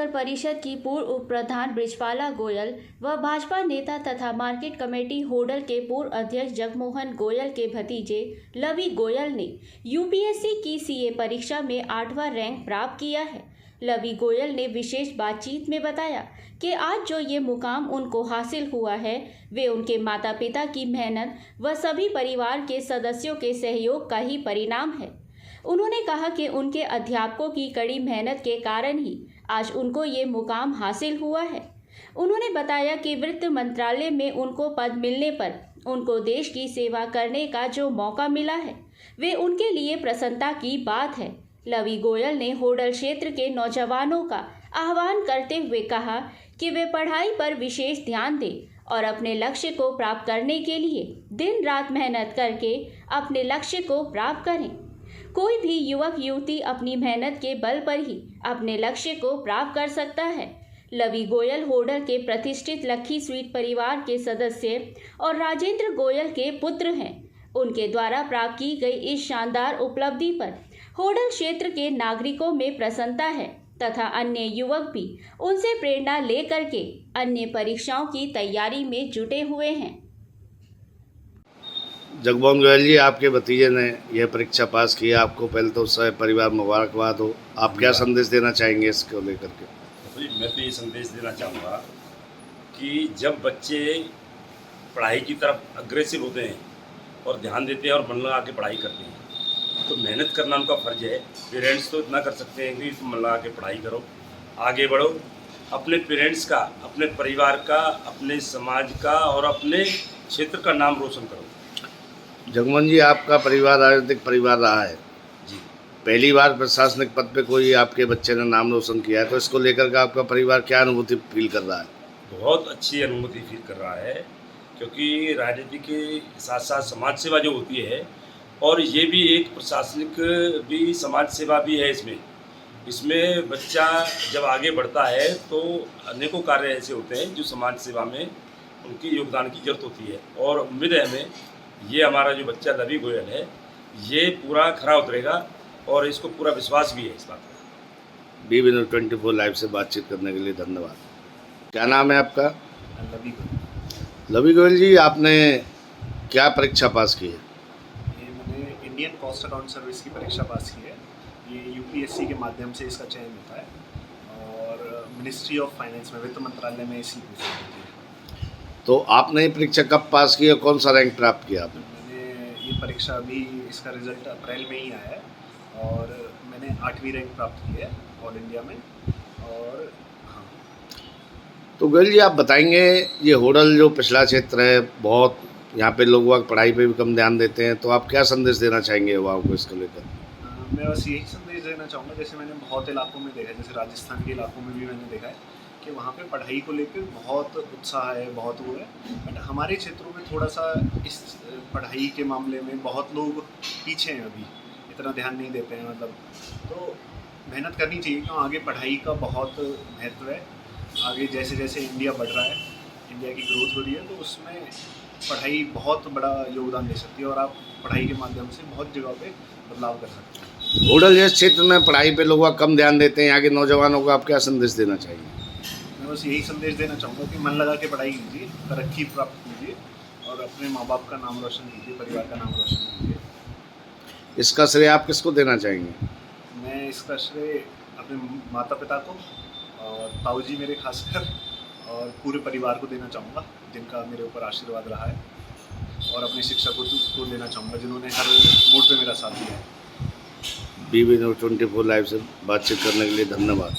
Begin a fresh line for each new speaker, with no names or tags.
नगर परिषद की पूर्व उप प्रधान बृजपाला गोयल व भाजपा नेता तथा मार्केट कमेटी होडल के पूर्व अध्यक्ष जगमोहन गोयल के भतीजे लवी गोयल ने यूपीएससी की सीए परीक्षा में 8वां रैंक प्राप्त किया है। लवी गोयल ने विशेष बातचीत में बताया कि आज जो ये मुकाम उनको हासिल हुआ है वे उनके माता पिता की मेहनत व सभी परिवार के सदस्यों के सहयोग का ही परिणाम है। उन्होंने कहा कि उनके अध्यापकों की कड़ी मेहनत के कारण ही आज उनको ये मुकाम हासिल हुआ है। उन्होंने बताया कि वित्त मंत्रालय में उनको पद मिलने पर उनको देश की सेवा करने का जो मौका मिला है वे उनके लिए प्रसन्नता की बात है। लवी गोयल ने होडल क्षेत्र के नौजवानों का आह्वान करते हुए कहा कि वे पढ़ाई पर विशेष ध्यान दें और अपने लक्ष्य को प्राप्त करने के लिए दिन रात मेहनत करके अपने लक्ष्य को प्राप्त करें। कोई भी युवक युवती अपनी मेहनत के बल पर ही अपने लक्ष्य को प्राप्त कर सकता है। लवी गोयल होडल के प्रतिष्ठित लखी स्वीट परिवार के सदस्य और राजेंद्र गोयल के पुत्र हैं। उनके द्वारा प्राप्त की गई इस शानदार उपलब्धि पर होडल क्षेत्र के नागरिकों में प्रसन्नता है तथा अन्य युवक भी उनसे प्रेरणा लेकर के अन्य परीक्षाओं की तैयारी में जुटे हुए हैं।
जगमोहन गोयल जी, आपके भतीजे ने यह परीक्षा पास की, आपको पहले तो उससे परिवार मुबारकबाद हो। आप क्या संदेश देना चाहेंगे इसको लेकर के?
मैं तो ये संदेश देना चाहूँगा कि जब बच्चे पढ़ाई की तरफ अग्रेसिव होते हैं और ध्यान देते हैं और मन लगा के पढ़ाई करते हैं तो मेहनत करना उनका फ़र्ज है। पेरेंट्स तो इतना कर सकते हैं कि तुम मन लगा के पढ़ाई करो, आगे बढ़ो, अपने पेरेंट्स का, अपने परिवार का, अपने समाज का और अपने क्षेत्र का नाम रोशन करो।
जगमोहन जी, आपका परिवार राजनीतिक परिवार रहा है
जी।
पहली बार प्रशासनिक पद पे कोई आपके बच्चे ने नाम रोशन किया है, तो इसको लेकर के आपका परिवार क्या अनुभूति फील कर रहा है?
बहुत अच्छी अनुभूति फील कर रहा है, क्योंकि राजनीति के साथ साथ समाज सेवा जो होती है और ये भी एक प्रशासनिक भी समाज सेवा भी है। इसमें बच्चा जब आगे बढ़ता है तो अनेकों कार्य ऐसे होते हैं जो समाज सेवा में उनकी योगदान की जरूरत होती है और उम्मीद है हमें ये हमारा जो बच्चा लवी गोयल है ये पूरा खरा उतरेगा और इसको पूरा विश्वास भी है इस बात का।
बी विनोद 24 लाइव से बातचीत करने के लिए धन्यवाद। क्या नाम है आपका?
लवी गोयल।
लवी गोयल जी, आपने क्या परीक्षा पास की है?
ये मैंने इंडियन कॉस्ट अकाउंट सर्विस की परीक्षा पास की है। ये यूपीएससी के माध्यम से इसका चयन होता है और मिनिस्ट्री ऑफ फाइनेंस में, वित्त मंत्रालय में इसी होती है।
तो आपने ये परीक्षा कब पास की और कौन सा रैंक प्राप्त किया आपने?
मैंने ये परीक्षा अभी, इसका रिजल्ट अप्रैल में ही आया है और मैंने 8वीं रैंक प्राप्त की है ऑल इंडिया में। और हाँ,
तो गोयल जी, आप बताएंगे ये होडल जो पिछड़ा क्षेत्र है, बहुत यहाँ पे लोग वक्त पढ़ाई पे भी कम ध्यान देते हैं, तो आप क्या संदेश देना चाहेंगे युवाओं को इसको लेकर?
मैं बस यही संदेश देना चाहूँगा, जैसे मैंने बहुत इलाकों में देखा है, जैसे राजस्थान के इलाकों में भी मैंने देखा है कि वहाँ पे पढ़ाई को लेकर बहुत उत्साह है, बहुत वो है। बट हमारे क्षेत्रों में थोड़ा सा इस पढ़ाई के मामले में बहुत लोग पीछे हैं, अभी इतना ध्यान नहीं देते हैं। मतलब तो मेहनत करनी चाहिए क्यों, आगे पढ़ाई का बहुत महत्व है। आगे जैसे जैसे इंडिया बढ़ रहा है, इंडिया की ग्रोथ हो रही है, तो उसमें पढ़ाई बहुत बड़ा योगदान दे सकती है और आप पढ़ाई के माध्यम से बहुत जगह पे बदलाव कर सकते हैं।
होडल जैसे क्षेत्र में पढ़ाई पे लोग कम ध्यान देते हैं, यहाँ के नौजवानों को आप क्या संदेश देना चाहिए?
मैं बस यही संदेश देना चाहूँगा कि मन लगा के पढ़ाई कीजिए, तरक्की प्राप्त कीजिए और अपने माँ बाप का नाम रोशन कीजिए, परिवार का नाम रोशन कीजिए।
इसका श्रेय आप किसको देना चाहेंगे?
मैं इसका श्रेय अपने माता पिता को और ताऊ जी मेरे खासकर और पूरे परिवार को देना चाहूँगा, जिनका मेरे ऊपर आशीर्वाद रहा है, और अपने शिक्षकों को देना चाहूँगा जिन्होंने हर मोड़ पे मेरा साथ दिया है।
बी विनोद 24 लाइव से बातचीत करने के लिए धन्यवाद।